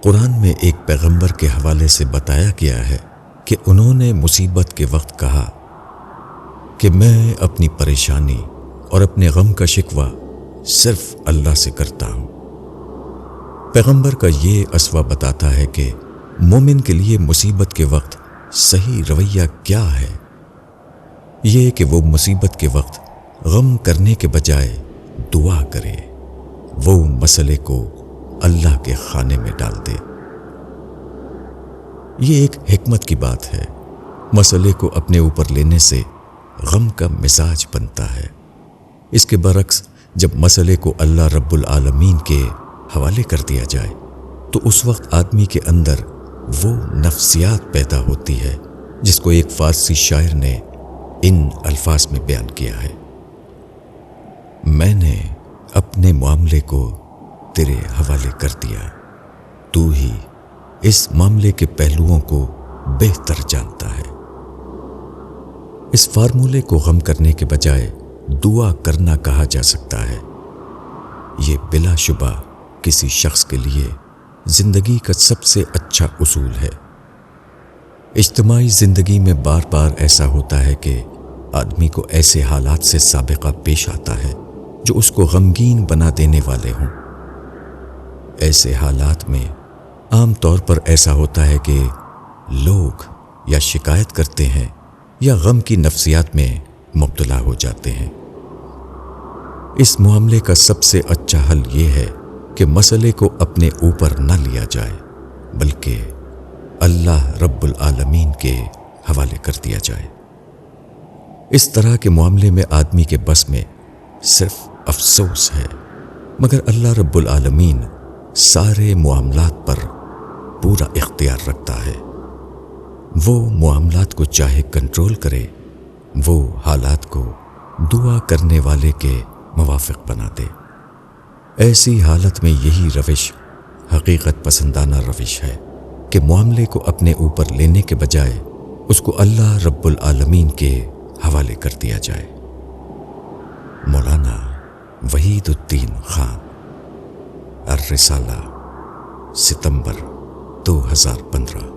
قرآن میں ایک پیغمبر کے حوالے سے بتایا گیا ہے کہ انہوں نے مصیبت کے وقت کہا کہ میں اپنی پریشانی اور اپنے غم کا شکوہ صرف اللہ سے کرتا ہوں۔ پیغمبر کا یہ اسوہ بتاتا ہے کہ مومن کے لیے مصیبت کے وقت صحیح رویہ کیا ہے۔ یہ کہ وہ مصیبت کے وقت غم کرنے کے بجائے دعا کرے، وہ مسئلے کو اللہ کے خانے میں ڈال دے۔ یہ ایک حکمت کی بات ہے۔ مسئلے کو اپنے اوپر لینے سے غم کا مزاج بنتا ہے۔ اس کے برعکس جب مسئلے کو اللہ رب العالمین کے حوالے کر دیا جائے تو اس وقت آدمی کے اندر وہ نفسیات پیدا ہوتی ہے جس کو ایک فارسی شاعر نے ان الفاظ میں بیان کیا ہے: میں نے اپنے معاملے کو تیرے حوالے کر دیا، تو ہی اس معاملے کے پہلوؤں کو بہتر جانتا ہے۔ اس فارمولے کو غم کرنے کے بجائے دعا کرنا کہا جا سکتا ہے۔ یہ بلا شبہ کسی شخص کے لیے زندگی کا سب سے اچھا اصول ہے۔ اجتماعی زندگی میں بار بار ایسا ہوتا ہے کہ آدمی کو ایسے حالات سے سابقہ پیش آتا ہے جو اس کو غمگین بنا دینے والے ہوں۔ ایسے حالات میں عام طور پر ایسا ہوتا ہے کہ لوگ یا شکایت کرتے ہیں یا غم کی نفسیات میں مبتلا ہو جاتے ہیں۔ اس معاملے کا سب سے اچھا حل یہ ہے کہ مسئلے کو اپنے اوپر نہ لیا جائے بلکہ اللہ رب العالمین کے حوالے کر دیا جائے۔ اس طرح کے معاملے میں آدمی کے بس میں صرف افسوس ہے، مگر اللہ رب العالمین سارے معاملات پر پورا اختیار رکھتا ہے۔ وہ معاملات کو چاہے کنٹرول کرے، وہ حالات کو دعا کرنے والے کے موافق بنا دے۔ ایسی حالت میں یہی روش حقیقت پسندانہ روش ہے کہ معاملے کو اپنے اوپر لینے کے بجائے اس کو اللہ رب العالمین کے حوالے کر دیا جائے۔ مولانا وحید الدین خان، الرسالہ، ستمبر 2015۔